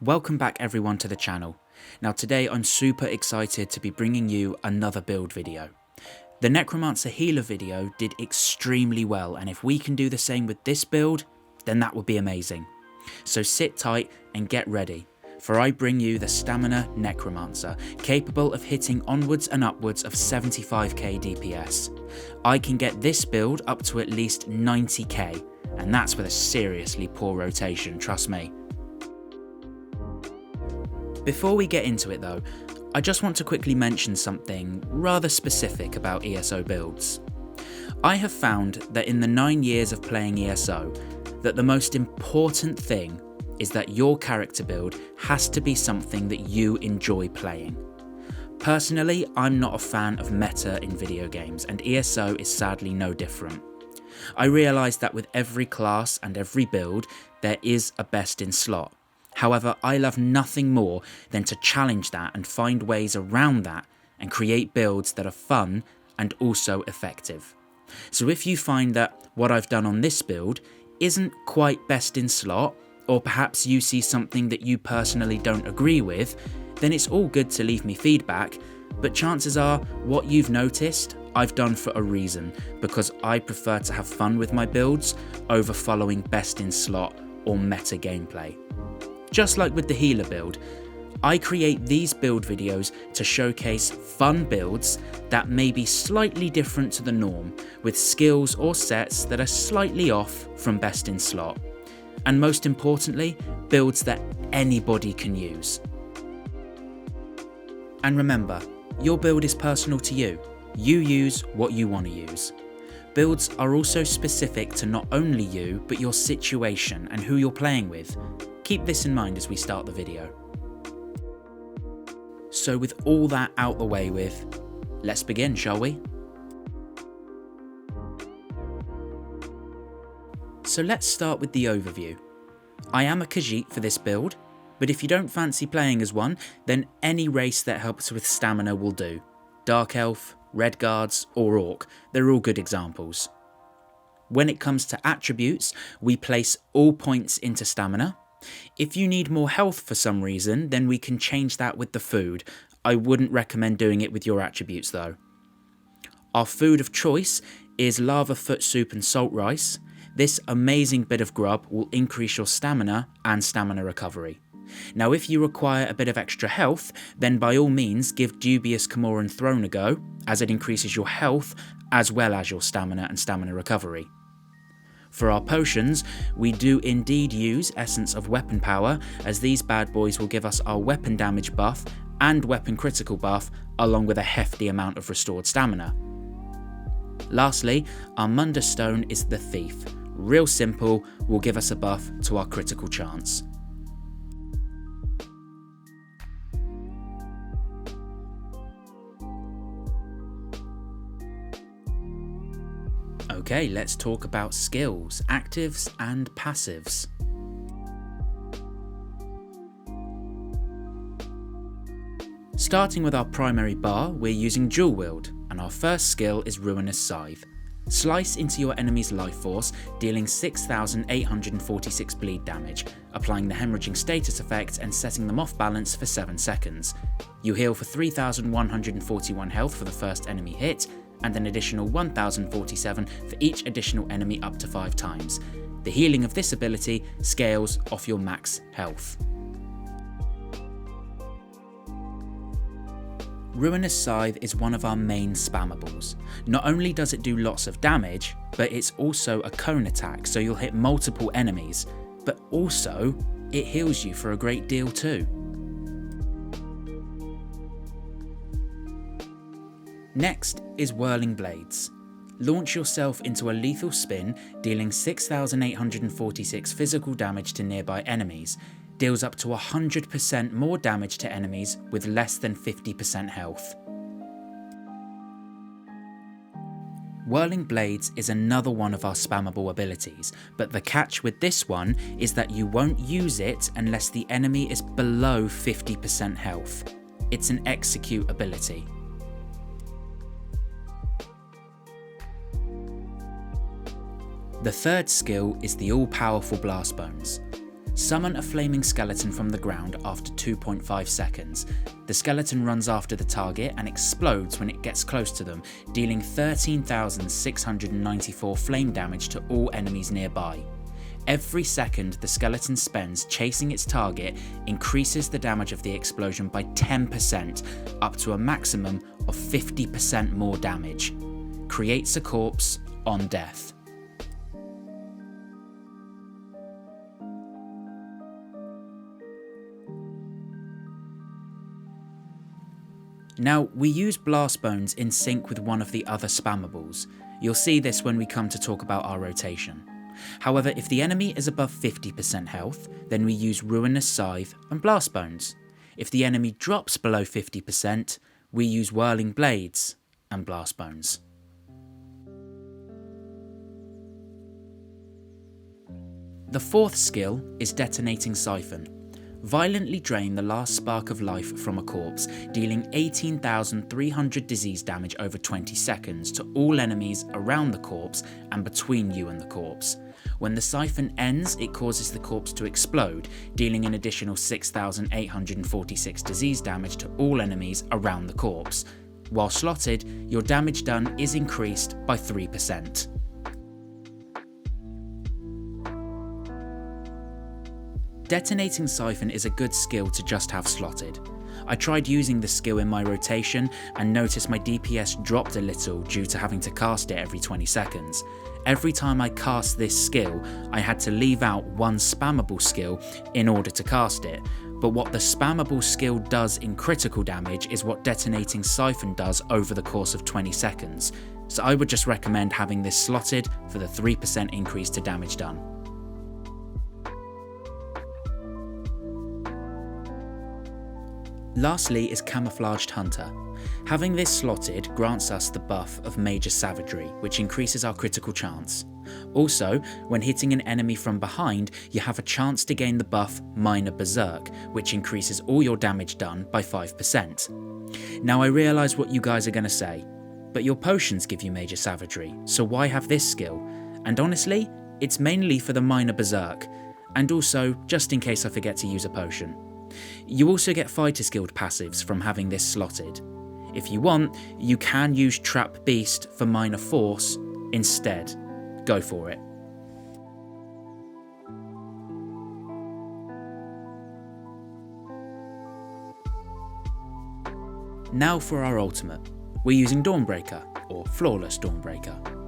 Welcome back everyone to the channel. Now today I'm super excited to be bringing you another build video. The Necromancer Healer video did extremely well, and if we can do the same with this build, then that would be amazing. So sit tight and get ready, for I bring you the Stamina Necromancer, capable of hitting onwards and upwards of 75k DPS. I can get this build up to at least 90k, and that's with a seriously poor rotation, trust me. Before we get into it though, I just want to quickly mention something rather specific about ESO builds. I have found that in the 9 years of playing ESO, that the most important thing is that your character build has to be something that you enjoy playing. Personally, I'm not a fan of meta in video games, and ESO is sadly no different. I realise that with every class and every build, there is a best in slot. However, I love nothing more than to challenge that and find ways around that and create builds that are fun and also effective. So if you find that what I've done on this build isn't quite best in slot, or perhaps you see something that you personally don't agree with, then it's all good to leave me feedback, but chances are what you've noticed I've done for a reason, because I prefer to have fun with my builds over following best in slot or meta gameplay. Just like with the healer build, I create these build videos to showcase fun builds that may be slightly different to the norm, with skills or sets that are slightly off from best in slot. And most importantly, builds that anybody can use. And remember, your build is personal to you. You use what you want to use. Builds are also specific to not only you, but your situation and who you're playing with. Keep this in mind as we start the video. So with all that out the way with, let's begin, shall we? So let's start with the overview. I am a Khajiit for this build, but if you don't fancy playing as one, then any race that helps with stamina will do. Dark Elf, Red Guards or Orc, they're all good examples. When it comes to attributes, we place all points into stamina. If you need more health for some reason, then we can change that with the food. I wouldn't recommend doing it with your attributes though. Our food of choice is lava foot soup and salt rice. This amazing bit of grub will increase your stamina and stamina recovery. Now if you require a bit of extra health, then by all means give Dubious Camoran Throne a go, as it increases your health as well as your stamina and stamina recovery. For our potions, we do indeed use Essence of Weapon Power, as these bad boys will give us our weapon damage buff and weapon critical buff, along with a hefty amount of restored stamina. Lastly, our Munda Stone is the Thief. Real simple, will give us a buff to our critical chance. Okay, let's talk about skills, actives and passives. Starting with our primary bar, we're using Dual Wield, and our first skill is Ruinous Scythe. Slice into your enemy's life force, dealing 6,846 bleed damage, applying the hemorrhaging status effect and setting them off balance for 7 seconds. You heal for 3,141 health for the first enemy hit, and an additional 1,047 for each additional enemy up to 5 times. The healing of this ability scales off your max health. Ruinous Scythe is one of our main spammables. Not only does it do lots of damage, but it's also a cone attack, so you'll hit multiple enemies, but also it heals you for a great deal too. Next is Whirling Blades. Launch yourself into a lethal spin, dealing 6,846 physical damage to nearby enemies. Deals up to 100% more damage to enemies with less than 50% health. Whirling Blades is another one of our spammable abilities, but the catch with this one is that you won't use it unless the enemy is below 50% health. It's an execute ability. The third skill is the all-powerful Blast Bones. Summon a flaming skeleton from the ground after 2.5 seconds. The skeleton runs after the target and explodes when it gets close to them, dealing 13,694 flame damage to all enemies nearby. Every second the skeleton spends chasing its target increases the damage of the explosion by 10%, up to a maximum of 50% more damage. Creates a corpse on death. Now, we use blast bones in sync with one of the other spammables. You'll see this when we come to talk about our rotation. However, if the enemy is above 50% health, then we use Ruinous Scythe and blast bones. If the enemy drops below 50%, we use Whirling Blades and blast bones. The fourth skill is Detonating Siphon. Violently drain the last spark of life from a corpse, dealing 18,300 disease damage over 20 seconds to all enemies around the corpse and between you and the corpse. When the siphon ends, it causes the corpse to explode, dealing an additional 6,846 disease damage to all enemies around the corpse. While slotted, your damage done is increased by 3%. Detonating Siphon is a good skill to just have slotted. I tried using the skill in my rotation and noticed my DPS dropped a little due to having to cast it every 20 seconds. Every time I cast this skill, I had to leave out one spammable skill in order to cast it, but what the spammable skill does in critical damage is what Detonating Siphon does over the course of 20 seconds, so I would just recommend having this slotted for the 3% increase to damage done. Lastly is Camouflaged Hunter. Having this slotted grants us the buff of Major Savagery, which increases our critical chance. Also, when hitting an enemy from behind, you have a chance to gain the buff Minor Berserk, which increases all your damage done by 5%. Now I realise what you guys are going to say, but your potions give you Major Savagery, so why have this skill? And honestly, it's mainly for the Minor Berserk, and also just in case I forget to use a potion. You also get Fighter's Guild passives from having this slotted. If you want, you can use Trap Beast for Minor Force instead. Go for it. Now for our ultimate. We're using Dawnbreaker, or Flawless Dawnbreaker.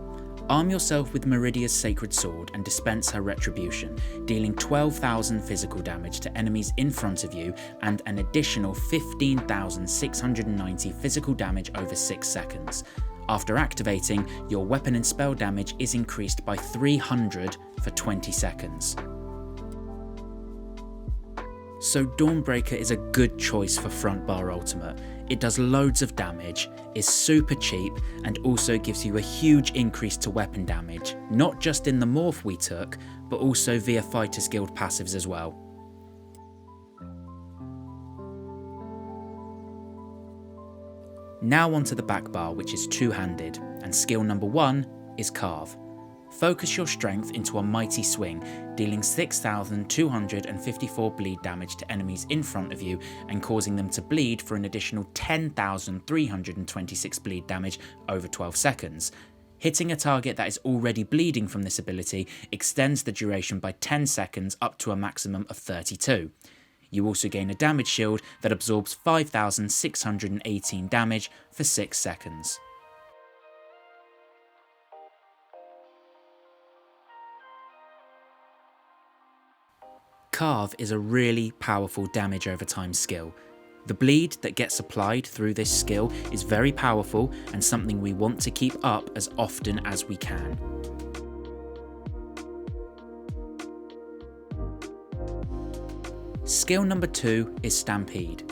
Arm yourself with Meridia's Sacred Sword and dispense her Retribution, dealing 12,000 physical damage to enemies in front of you and an additional 15,690 physical damage over 6 seconds. After activating, your weapon and spell damage is increased by 300 for 20 seconds. So Dawnbreaker is a good choice for front bar ultimate. It does loads of damage, is super cheap, and also gives you a huge increase to weapon damage, not just in the morph we took, but also via Fighters Guild passives as well. Now onto the back bar, which is two-handed, and skill number 1 is Carve. Focus your strength into a mighty swing, dealing 6,254 bleed damage to enemies in front of you and causing them to bleed for an additional 10,326 bleed damage over 12 seconds. Hitting a target that is already bleeding from this ability extends the duration by 10 seconds up to a maximum of 32. You also gain a damage shield that absorbs 5,618 damage for 6 seconds. Carve is a really powerful damage over time skill. The bleed that gets applied through this skill is very powerful and something we want to keep up as often as we can. Skill number 2 is Stampede.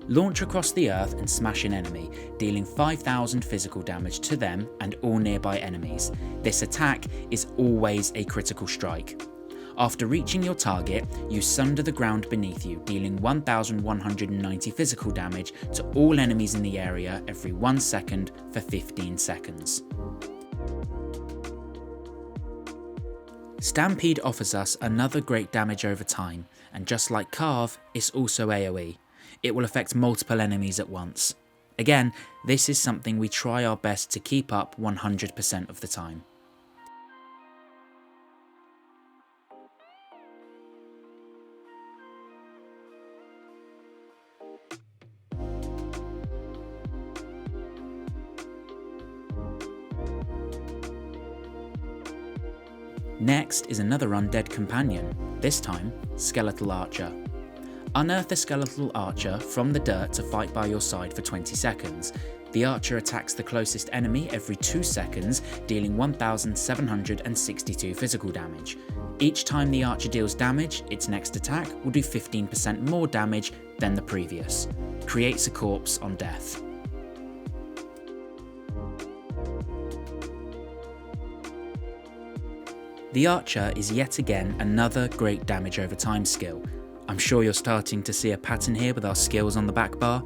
Launch across the earth and smash an enemy, dealing 5,000 physical damage to them and all nearby enemies. This attack is always a critical strike. After reaching your target, you sunder the ground beneath you, dealing 1,190 physical damage to all enemies in the area every 1 second for 15 seconds. Stampede offers us another great damage over time, and just like Carve, it's also AoE. It will affect multiple enemies at once. Again, this is something we try our best to keep up 100% of the time. Next is another undead companion, this time Skeletal Archer. Unearth a Skeletal Archer from the dirt to fight by your side for 20 seconds. The archer attacks the closest enemy every 2 seconds, dealing 1,762 physical damage. Each time the archer deals damage, its next attack will do 15% more damage than the previous. Creates a corpse on death. The archer is yet again another great damage over time skill. I'm sure you're starting to see a pattern here with our skills on the back bar.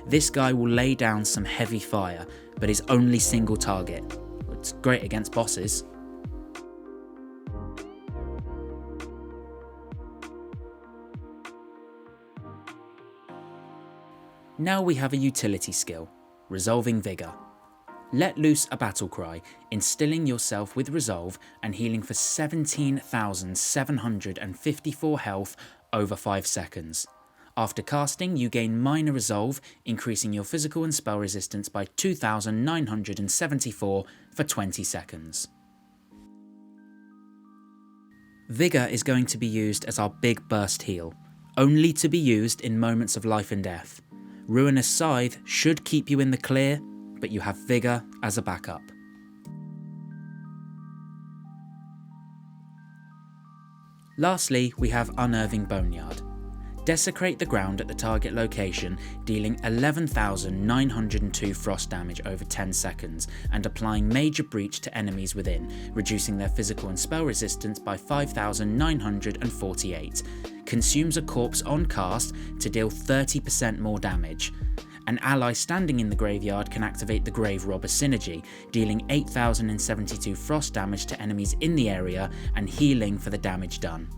This guy will lay down some heavy fire, but is only single target. It's great against bosses. Now we have a utility skill, Resolving Vigour. Let loose a battle cry, instilling yourself with resolve and healing for 17,754 health over 5 seconds. After casting, you gain minor resolve, increasing your physical and spell resistance by 2,974 for 20 seconds. Vigour is going to be used as our big burst heal, only to be used in moments of life and death. Ruinous Scythe should keep you in the clear, but you have Vigour as a backup. Lastly, we have Unnerving Boneyard. Desecrate the ground at the target location, dealing 11,902 frost damage over 10 seconds and applying major breach to enemies within, reducing their physical and spell resistance by 5,948. Consumes a corpse on cast to deal 30% more damage. An ally standing in the graveyard can activate the Grave Robber synergy, dealing 8,072 frost damage to enemies in the area and healing for the damage done.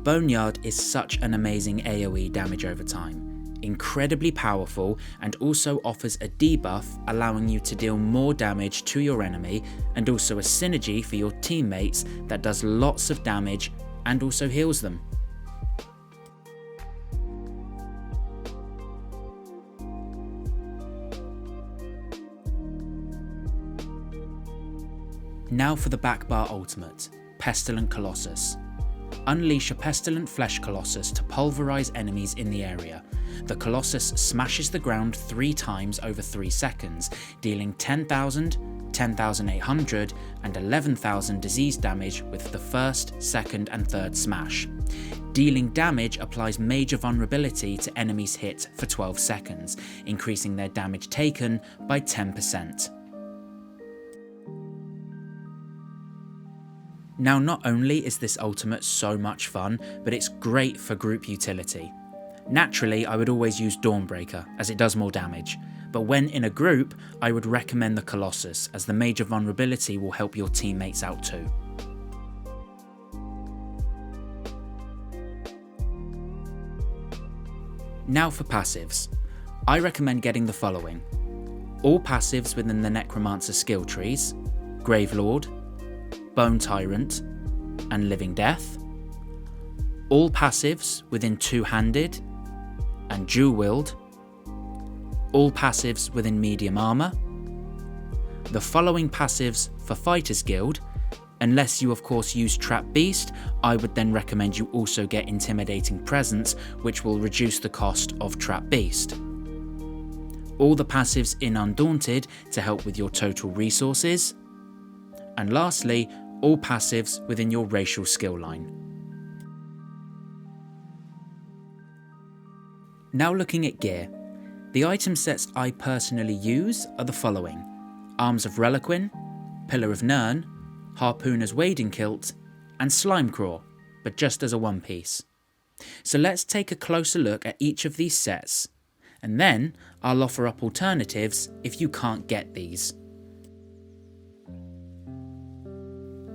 Boneyard is such an amazing AoE damage over time, incredibly powerful, and also offers a debuff allowing you to deal more damage to your enemy, and also a synergy for your teammates that does lots of damage and also heals them. Now for the backbar ultimate, Pestilent Colossus. Unleash a Pestilent Flesh Colossus to pulverise enemies in the area. The Colossus smashes the ground 3 times over 3 seconds, dealing 10,000, 10,800 and 11,000 disease damage with the first, second and third smash. Dealing damage applies major vulnerability to enemies hit for 12 seconds, increasing their damage taken by 10%. Now, not only is this ultimate so much fun, but it's great for group utility. Naturally, I would always use Dawnbreaker, as it does more damage, but when in a group, I would recommend the Colossus, as the major vulnerability will help your teammates out too. Now for passives. I recommend getting the following: all passives within the Necromancer skill trees, Gravelord, Bone Tyrant, and Living Death, all passives within Two-Handed and Dual-Wield, all passives within Medium Armour, the following passives for Fighters Guild. Unless you of course use Trap Beast, I would then recommend you also get Intimidating Presence, which will reduce the cost of Trap Beast. All the passives in Undaunted to help with your total resources. And lastly, all passives within your racial skill line. Now looking at gear. The item sets I personally use are the following: Arms of Reliquin, Pillar of Nirn, Harpooner's Wading Kilt, and Slimecraw, but just as a one piece. So let's take a closer look at each of these sets, and then I'll offer up alternatives if you can't get these.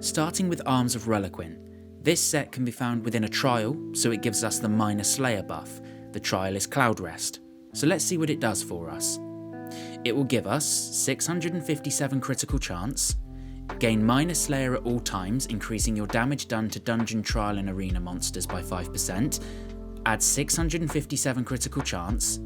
Starting with Arms of Reliquant, this set can be found within a trial, so it gives us the minor Slayer buff. The trial is Cloud Rest, so let's see what it does for us. It will give us 657 critical chance, gain minor Slayer at all times, increasing your damage done to dungeon, trial and arena monsters by 5%, add 657 critical chance,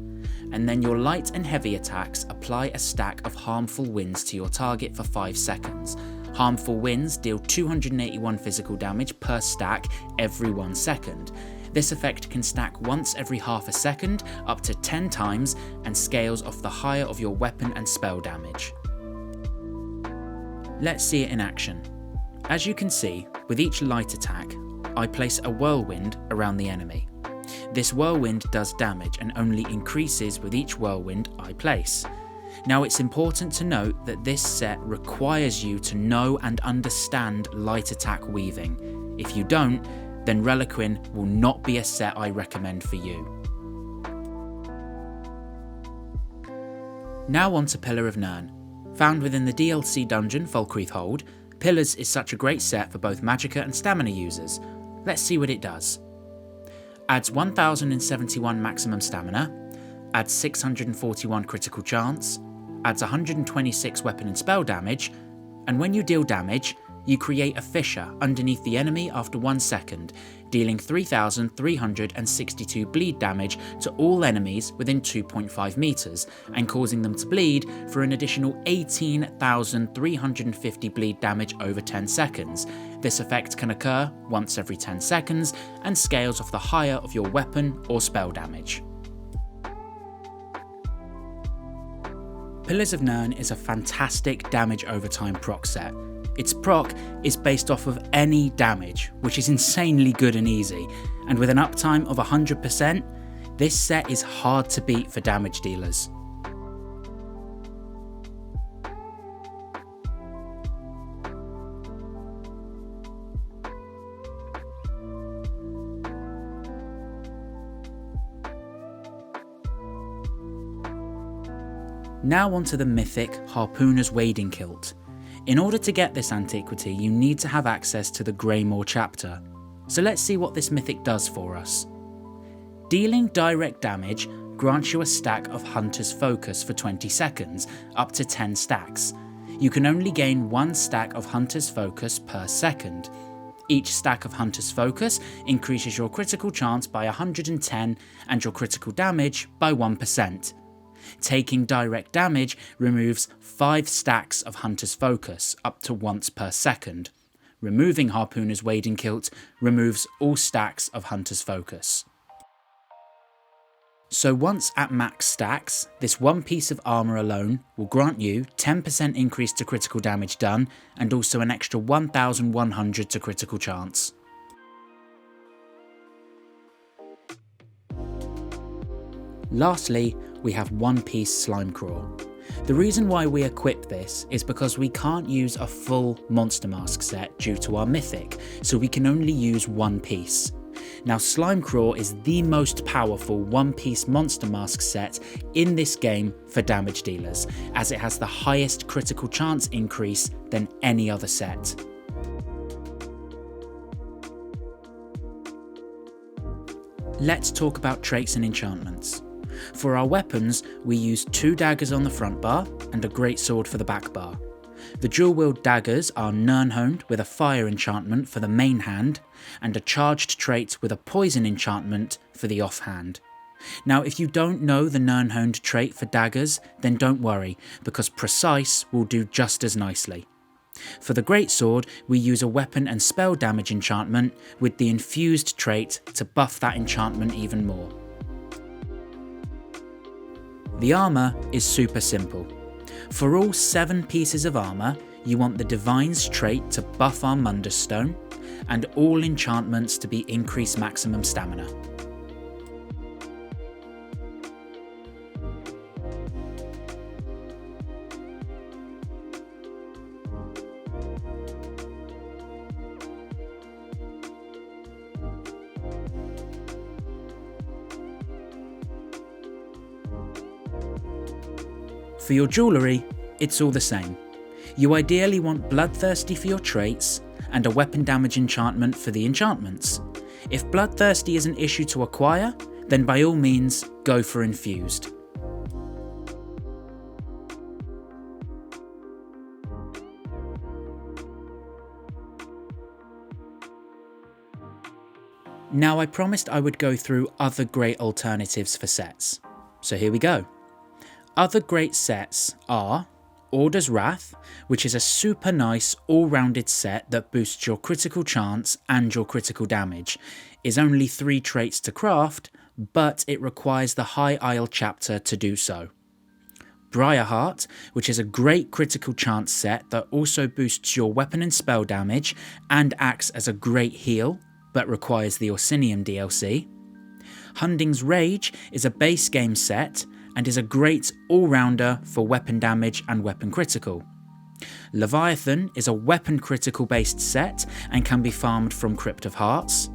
and then your light and heavy attacks apply a stack of harmful winds to your target for 5 seconds. Harmful winds deal 281 physical damage per stack every 1 second. This effect can stack once every half a second, up to 10 times, and scales off the higher of your weapon and spell damage. Let's see it in action. As you can see, with each light attack, I place a whirlwind around the enemy. This whirlwind does damage and only increases with each whirlwind I place. Now it's important to note that this set requires you to know and understand light attack weaving. If you don't, then Reliquant will not be a set I recommend for you. Now on to Pillar of Nirn. Found within the DLC dungeon Falkreath Hold, Pillars is such a great set for both Magicka and Stamina users. Let's see what it does. Adds 1071 maximum stamina, adds 641 critical chance, adds 126 weapon and spell damage, and when you deal damage, you create a fissure underneath the enemy after 1 second, dealing 3,362 bleed damage to all enemies within 2.5 meters, and causing them to bleed for an additional 18,350 bleed damage over 10 seconds. This effect can occur once every 10 seconds and scales off the higher of your weapon or spell damage. Pillars of Nirn is a fantastic damage over time proc set. Its proc is based off of any damage, which is insanely good and easy, and with an uptime of 100%, this set is hard to beat for damage dealers. Now onto the mythic Harpooner's Wading Kilt. In order to get this antiquity, you need to have access to the Greymoor chapter. So let's see what this mythic does for us. Dealing direct damage grants you a stack of Hunter's Focus for 20 seconds, up to 10 stacks. You can only gain 1 stack of Hunter's Focus per second. Each stack of Hunter's Focus increases your critical chance by 110 and your critical damage by 1%. Taking direct damage removes 5 stacks of Hunter's Focus, up to once per second. Removing Harpooner's Wading Kilt removes all stacks of Hunter's Focus. So once at max stacks, this one piece of armour alone will grant you 10% increase to critical damage done, and also an extra 1,100 to critical chance. Lastly, we have One Piece Slime Crawl. The reason why we equip this is because we can't use a full Monster Mask set due to our mythic, so we can only use one piece. Now Slime Crawl is the most powerful one piece Monster Mask set in this game for damage dealers, as it has the highest critical chance increase than any other set. Let's talk about traits and enchantments. For our weapons, we use 2 daggers on the front bar and a greatsword for the back bar. The dual-wield daggers are Nirn-honed with a fire enchantment for the main hand, and a charged trait with a poison enchantment for the offhand. Now if you don't know the Nirn-honed trait for daggers, then don't worry, because Precise will do just as nicely. For the greatsword, we use a weapon and spell damage enchantment with the infused trait to buff that enchantment even more. The armour is super simple. For all 7 pieces of armour, you want the Divine's trait to buff our Mundus Stone, and all enchantments to be increased maximum stamina. For your jewellery, it's all the same. You ideally want Bloodthirsty for your traits and a weapon damage enchantment for the enchantments. If Bloodthirsty is an issue to acquire, then by all means go for Infused. Now I promised I would go through other great alternatives for sets, so here we go. Other great sets are Order's Wrath, which is a super nice all-rounded set that boosts your critical chance and your critical damage, is only 3 traits to craft, but it requires the High Isle chapter to do so. Briarheart, which is a great critical chance set that also boosts your weapon and spell damage and acts as a great heal, but requires the Orsinium DLC. Hunding's Rage is a base game set and is a great all-rounder for weapon damage and weapon critical. Leviathan is a weapon critical based set and can be farmed from Crypt of Hearts.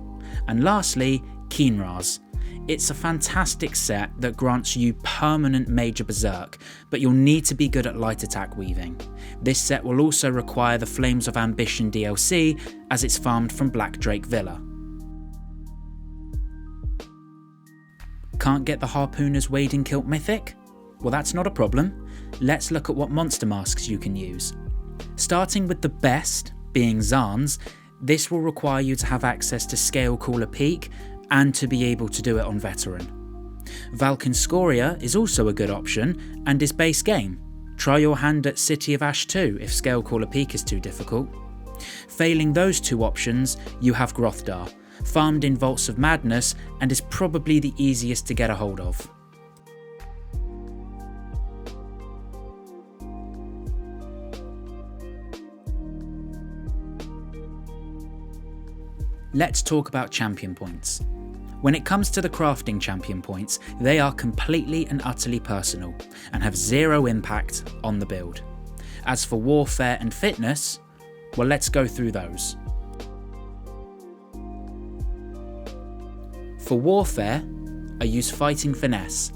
And lastly, Keenraz. It's a fantastic set that grants you permanent Major Berserk, but you'll need to be good at light attack weaving. This set will also require the Flames of Ambition DLC as it's farmed from Black Drake Villa. Can't get the Harpooner's Wading Kilt Mythic? Well, that's not a problem. Let's look at what monster masks you can use. Starting with the best, being Zaan's, this will require you to have access to Scalecaller Peak and to be able to do it on Veteran. Valken Scoria is also a good option and is base game. Try your hand at City of Ash 2 if Scalecaller Peak is too difficult. Failing those 2 options, you have Grothdar, farmed in Vaults of Madness and is probably the easiest to get a hold of. Let's talk about champion points. When it comes to the crafting champion points, they are completely and utterly personal and have 0 impact on the build. As for warfare and fitness, well, let's go through those. For warfare, I use Fighting Finesse,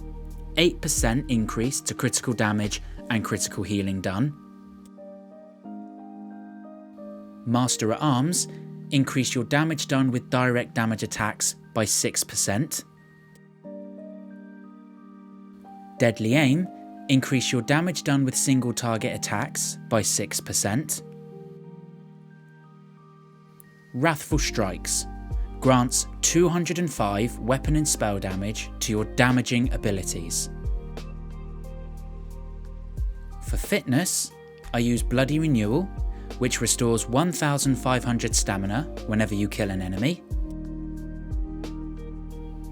8% increase to critical damage and critical healing done. Master at Arms, increase your damage done with direct damage attacks by 6%. Deadly Aim, increase your damage done with single target attacks by 6%. Wrathful Strikes, grants 205 weapon and spell damage to your damaging abilities. For fitness, I use Bloody Renewal, which restores 1500 stamina whenever you kill an enemy.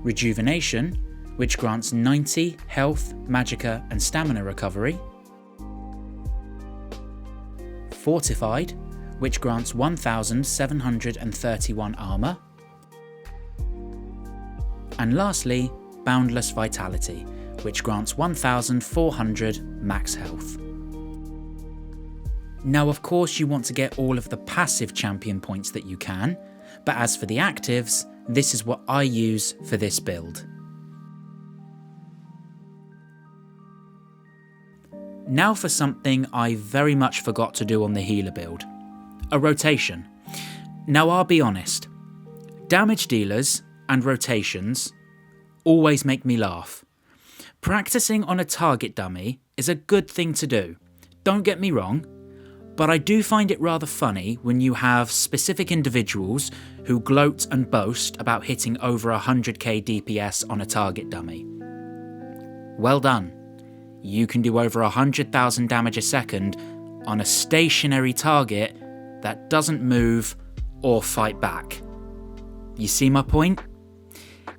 Rejuvenation, which grants 90 health, magicka and stamina recovery. Fortified, which grants 1731 armour. And lastly, Boundless Vitality, which grants 1400 max health. Now of course you want to get all of the passive champion points that you can, but as for the actives, this is what I use for this build. Now for something I very much forgot to do on the healer build, a rotation. Now I'll be honest, damage dealers and rotations always make me laugh. Practicing on a target dummy is a good thing to do, don't get me wrong, but I do find it rather funny when you have specific individuals who gloat and boast about hitting over 100k DPS on a target dummy. Well done. You can do over 100,000 damage a second on a stationary target that doesn't move or fight back. You see my point?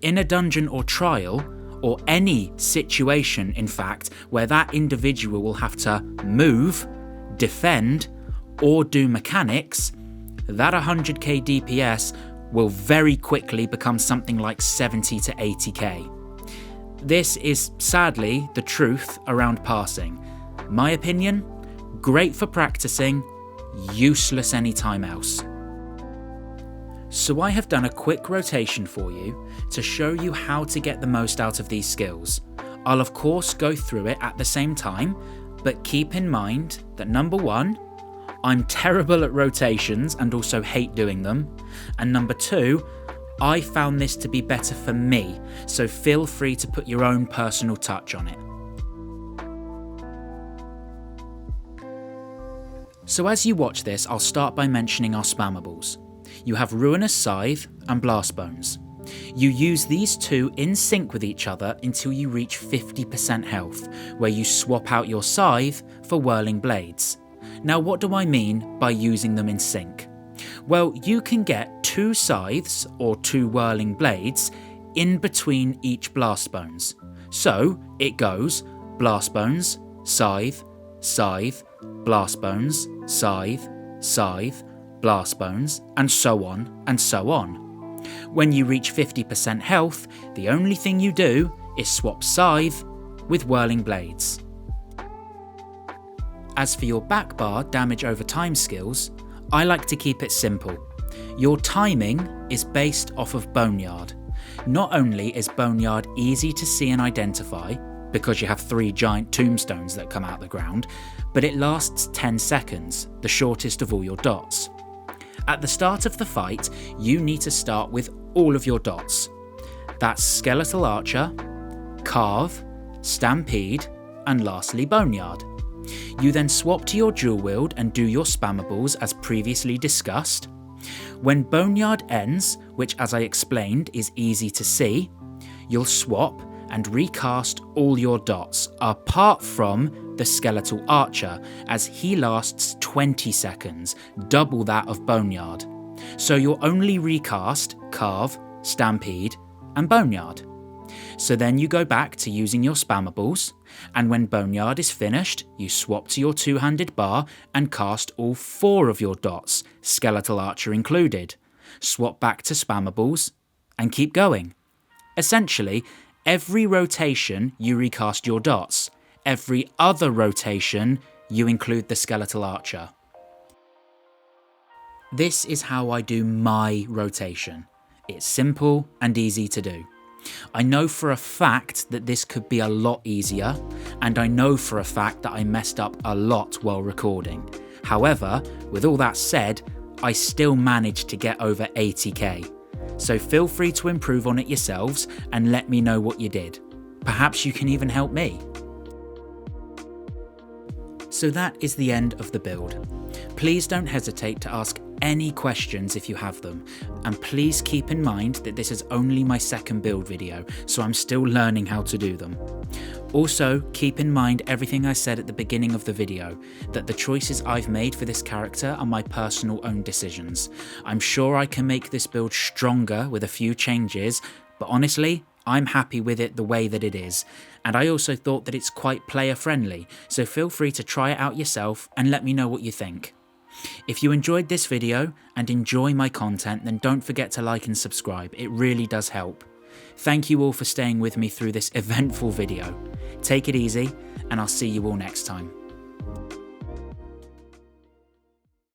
In a dungeon or trial, or any situation in fact, where that individual will have to move, defend, or do mechanics, that 100k DPS will very quickly become something like 70 to 80k. This is sadly the truth around passing. My opinion, great for practicing, useless anytime else. So I have done a quick rotation for you to show you how to get the most out of these skills. I'll of course go through it at the same time, But keep in mind that number one, I'm terrible at rotations and also hate doing them. And number two, I found this to be better for me, so feel free to put your own personal touch on it. So as you watch this, I'll start by mentioning our spammables. You have Ruinous Scythe and Blast Bones. You use these two in sync with each other until you reach 50% health, where you swap out your Scythe for Whirling Blades. Now what do I mean by using them in sync? Well, you can get 2 Scythes or 2 Whirling Blades in between each Blast Bones. So it goes Blast Bones, Scythe, Scythe, Blast Bones, Scythe, Scythe, Blast Bones, and so on and so on. When you reach 50% health, the only thing you do is swap Scythe with Whirling Blades. As for your back bar damage over time skills, I like to keep it simple. Your timing is based off of Boneyard. Not only is Boneyard easy to see and identify, because you have 3 giant tombstones that come out the ground, but it lasts 10 seconds, the shortest of all your dots. At the start of the fight, you need to start with all of your dots. That's Skeletal Archer, Carve, Stampede, and lastly Boneyard. You then swap to your dual wield and do your spammables as previously discussed. When Boneyard ends, which as I explained is easy to see, you'll swap and recast all your dots, apart from the Skeletal Archer, as he lasts 20 seconds, double that of Boneyard. So you'll only recast Carve, Stampede, and Boneyard. So then you go back to using your spammables, and when Boneyard is finished, you swap to your two-handed bar and cast all 4 of your dots, Skeletal Archer included. Swap back to spammables, and keep going. Essentially, every rotation you recast your dots. Every other rotation you include the Skeletal Archer. This is how I do my rotation. It's simple and easy to do. I know for a fact that this could be a lot easier, and I know for a fact that I messed up a lot while recording. However, with all that said, I still managed to get over 80k. So feel free to improve on it yourselves and let me know what you did. Perhaps you can even help me. So that is the end of the build. Please don't hesitate to ask any questions if you have them, and please keep in mind that this is only my second build video, so I'm still learning how to do them. Also, keep in mind everything I said at the beginning of the video, that the choices I've made for this character are my personal own decisions. I'm sure I can make this build stronger with a few changes, but honestly, I'm happy with it the way that it is, and I also thought that it's quite player friendly, so feel free to try it out yourself and let me know what you think. If you enjoyed this video and enjoy my content, then don't forget to like and subscribe, it really does help. Thank you all for staying with me through this eventful video. Take it easy, and I'll see you all next time.